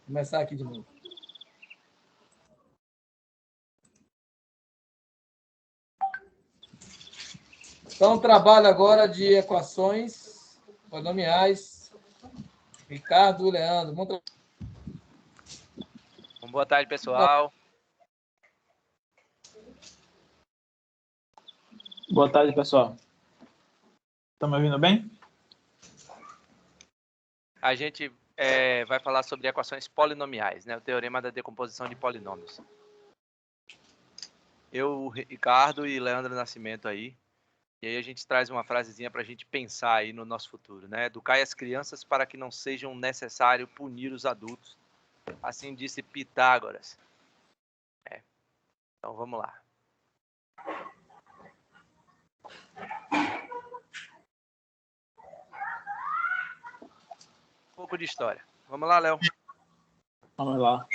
Começar aqui de novo. Então, trabalho agora de equações polinomiais. Ricardo, Leandro. Boa tarde, pessoal. Boa tarde, pessoal. Estão me ouvindo bem? A gente vai falar sobre equações polinomiais, né? O teorema da decomposição de polinômios. Eu, Ricardo e Leandro Nascimento aí. E aí a gente traz uma frasezinha para a gente pensar aí no nosso futuro, né? Educai as crianças para que não sejam necessário punir os adultos. Assim disse Pitágoras. Então vamos lá. Um pouco de história. Vamos lá, Léo. Vamos lá.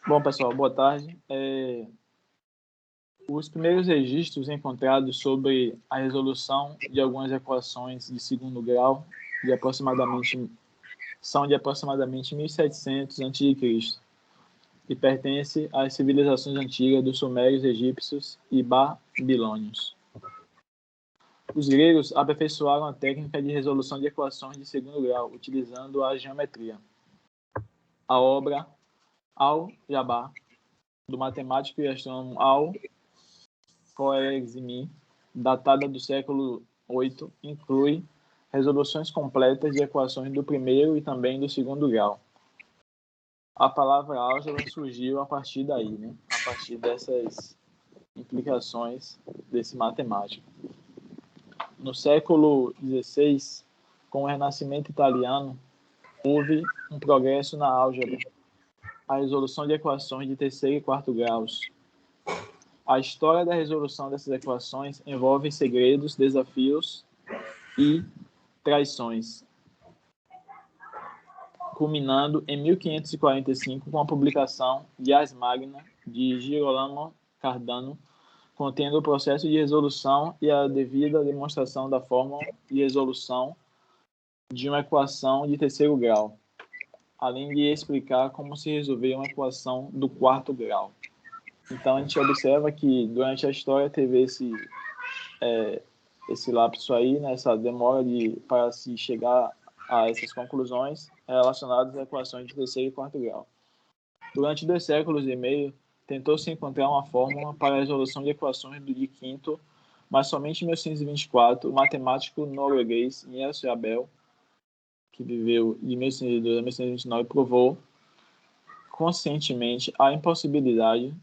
Bom, pessoal, boa tarde. Os primeiros registros encontrados sobre a resolução de algumas equações de segundo grau são de aproximadamente 1700 a.C. e pertence às civilizações antigas dos sumérios, egípcios e babilônios. Os gregos aperfeiçoaram a técnica de resolução de equações de segundo grau utilizando a geometria. A obra Al-Jabr, do matemático e astrônomo Al-Khwarizmi, datada do século VIII, inclui resoluções completas de equações do primeiro e também do segundo grau. A palavra álgebra surgiu a partir daí, né? A partir dessas implicações desse matemático. No século XVI, com o Renascimento italiano, houve um progresso na álgebra, a resolução de equações de terceiro e quarto graus. A história da resolução dessas equações envolve segredos, desafios e traições, culminando em 1545 com a publicação de Ars Magna de Girolamo Cardano, contendo o processo de resolução e a devida demonstração da fórmula de resolução de uma equação de terceiro grau, além de explicar como se resolver uma equação do quarto grau. Então, a gente observa que durante a história teve esse lapso aí, né, essa demora para se chegar a essas conclusões relacionadas a equações de terceiro e quarto grau. Durante 2 séculos e meio, tentou-se encontrar uma fórmula para a resolução de equações de quinto, mas somente em 1924, o matemático norueguês Niels Abel, que viveu de 1902 a 1929, provou consistentemente a impossibilidade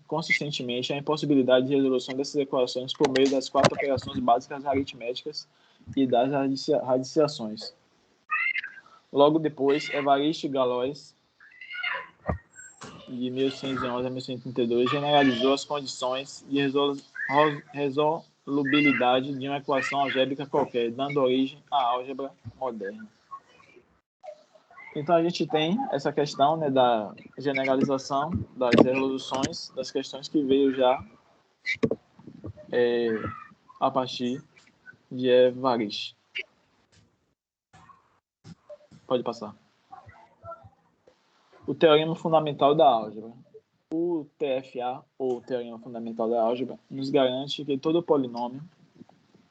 de resolução dessas equações por meio das 4 operações básicas aritméticas e das radiciações. Logo depois, Évariste Galois, de 1811 a 1832, generalizou as condições de resolubilidade de uma equação algébrica qualquer, dando origem à álgebra moderna. Então, a gente tem essa questão, né, da generalização das resoluções das questões que veio já a partir de Évariste. Pode passar. O teorema fundamental da álgebra. O TFA, ou Teorema Fundamental da Álgebra, nos garante que todo polinômio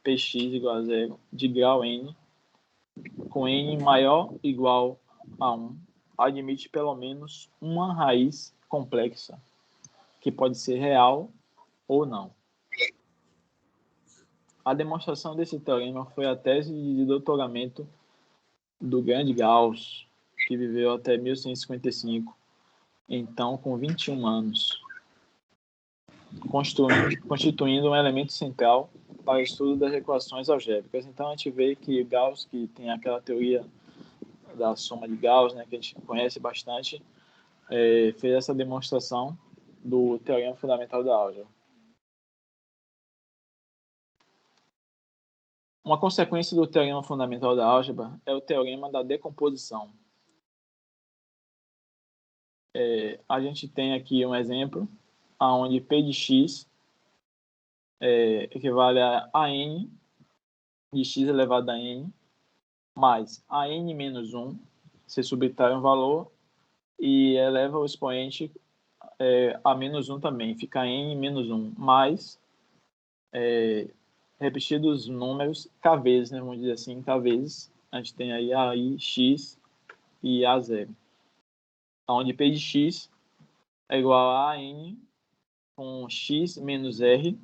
px igual a zero de grau n, com n maior ou igual a 1, admite pelo menos uma raiz complexa, que pode ser real ou não. A demonstração desse teorema foi a tese de doutoramento do grande Gauss, que viveu até 1155, então com 21 anos, constituindo um elemento central para o estudo das equações algébricas. Então, a gente vê que Gauss, que tem aquela teoria da soma de Gauss, né, que a gente conhece bastante, fez essa demonstração do teorema fundamental da álgebra. Uma consequência do teorema fundamental da álgebra é o teorema da decomposição. A gente tem aqui um exemplo onde P de x equivale a n de x elevado a n mais a n menos 1 Você subtrai um valor e eleva o expoente a menos 1 também. Fica n menos 1, mais repetidos números k vezes, né? Vamos dizer assim, k vezes. A gente tem aí AI, x e A0. Onde P de x é igual a n com x menos r,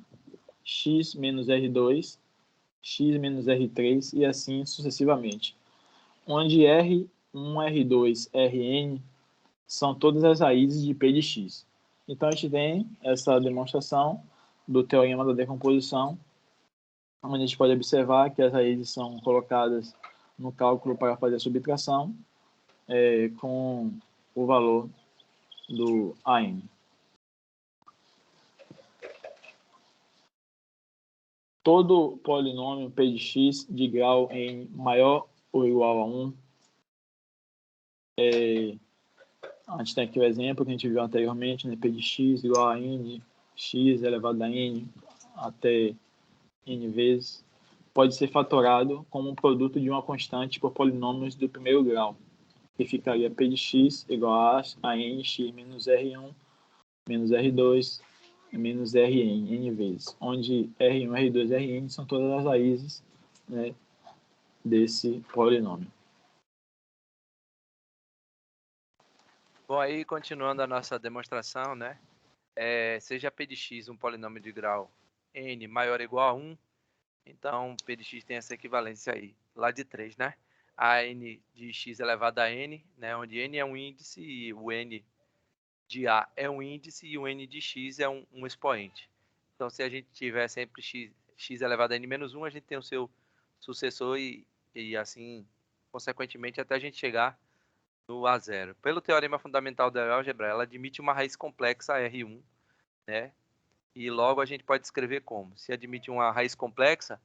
x menos r2, x menos r3 e assim sucessivamente. Onde R1, R2, Rn são todas as raízes de P de x. Então, a gente tem essa demonstração do teorema da decomposição, onde a gente pode observar que as raízes são colocadas no cálculo para fazer a subtração com o valor do AN. Todo polinômio P de x de grau n maior ou igual a 1, a gente tem aqui o exemplo que a gente viu anteriormente, né? P de x igual a n, x elevado a n até n vezes, pode ser fatorado como um produto de uma constante por polinômios do primeiro grau, que ficaria P de x igual a n x menos R1 menos R2 menos Rn, n vezes, onde R1, R2 e Rn são todas as raízes, né, desse polinômio. Bom, aí continuando a nossa demonstração, né? Seja P de x um polinômio de grau n maior ou igual a 1, então P de x tem essa equivalência aí, lá de 3, né? A n de x elevado a n, né? Onde n é um índice e o n de A é um índice e o n de x é um expoente. Então, se a gente tiver sempre x elevado a n menos 1, a gente tem o seu sucessor e assim, consequentemente, até a gente chegar no A0. Pelo teorema fundamental da álgebra, ela admite uma raiz complexa R1, né? E logo a gente pode escrever como? Se admite uma raiz complexa,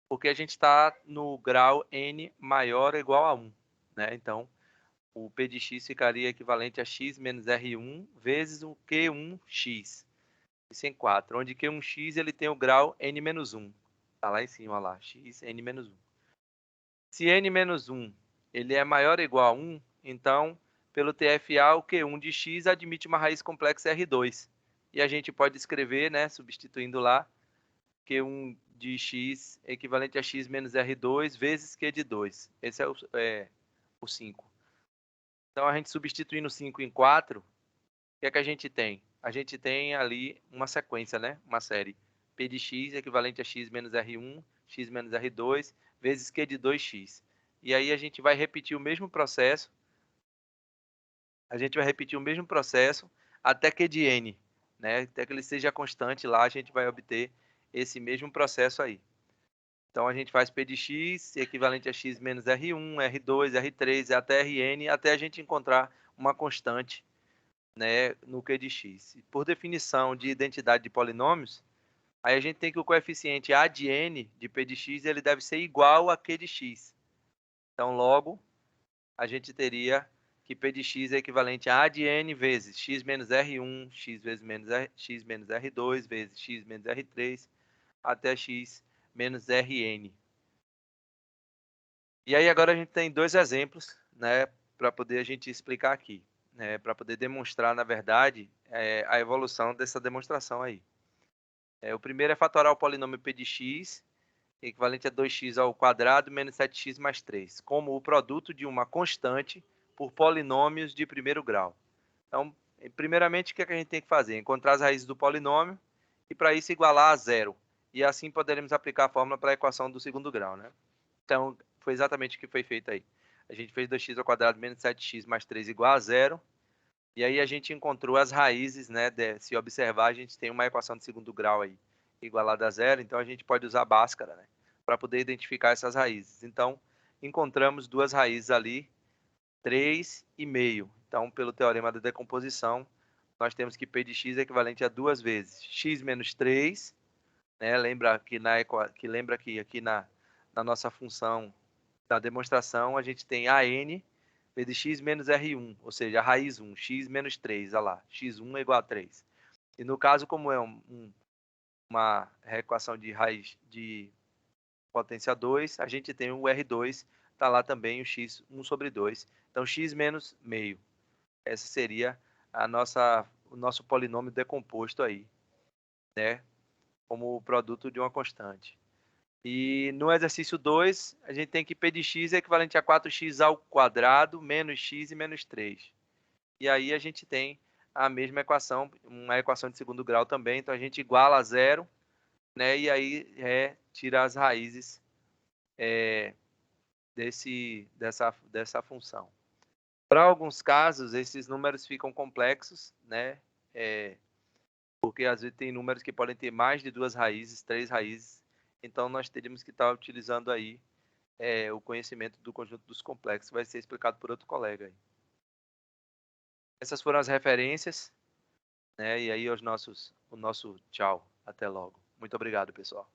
porque a gente está no grau n maior ou igual a 1, né? Então, o P de x ficaria equivalente a x menos R1 vezes o Q1x. Isso em 4, onde Q1x ele tem o grau n menos 1. Está lá em cima, lá, x n menos 1. Se n menos 1 ele é maior ou igual a 1, então, pelo TFA, o Q1 de x admite uma raiz complexa R2. E a gente pode escrever, né, substituindo lá, Q1 de x equivalente a x menos R2 vezes Q de 2. Esse é o 5. Então, a gente substituindo 5 em 4, o que é que a gente tem? A gente tem ali uma sequência, né? Uma série. P de x equivalente a x menos R1, x menos R2, vezes Q de 2x. E aí a gente vai repetir o mesmo processo. Até Q de n, né? Até que ele seja constante lá, a gente vai obter esse mesmo processo aí. Então, a gente faz P de x equivalente a x menos R1, R2, R3, até Rn, até a gente encontrar uma constante, né, no Q de x. Por definição de identidade de polinômios, aí a gente tem que o coeficiente A de n de P de x ele deve ser igual a Q de x. Então, logo, a gente teria que P de x é equivalente a de n vezes x menos R1, x menos R2, vezes x menos R3, até x menos Rn. E aí agora a gente tem dois exemplos, né, para poder a gente explicar aqui, né, para poder demonstrar, na verdade, a evolução dessa demonstração aí. O primeiro é fatorar o polinômio P de x, equivalente a 2x ao quadrado menos 7x mais 3, como o produto de uma constante por polinômios de primeiro grau. Então, primeiramente, o que a gente tem que fazer? Encontrar as raízes do polinômio e, para isso, igualar a zero. E assim poderemos aplicar a fórmula para a equação do segundo grau, né? Então, foi exatamente o que foi feito aí. A gente fez 2x ao quadrado menos 7x mais 3 igual a zero. E aí a gente encontrou as raízes, né? Se observar, a gente tem uma equação de segundo grau aí, igualada a zero. Então, a gente pode usar a Bhaskara, né, para poder identificar essas raízes. Então, encontramos duas raízes ali, 3,5. Então, pelo teorema da decomposição, nós temos que P de x é equivalente a 2 vezes x menos 3, né? Lembra que aqui na nossa função da demonstração, a gente tem AN vezes x menos R1, ou seja, a raiz 1, x menos 3, olha lá, x1 é igual a 3. E no caso, como é uma equação de raiz de potência 2, a gente tem o R2 está lá também o x 1 sobre 2. Então, x menos meio. Essa seria o nosso polinômio decomposto aí, né? Como produto de uma constante. E no exercício 2, a gente tem que P de x é equivalente a 4x ao quadrado menos x e menos 3. E aí a gente tem a mesma equação, uma equação de segundo grau também. Então, a gente iguala a zero, né? E aí tira as raízes dessa função. Para alguns casos, esses números ficam complexos, né? Porque às vezes tem números que podem ter mais de 2 raízes, 3 raízes. Então, nós teríamos que estar utilizando aí o conhecimento do conjunto dos complexos. Vai ser explicado por outro colega aí. Essas foram as referências, né? E aí o nosso tchau. Até logo. Muito obrigado, pessoal.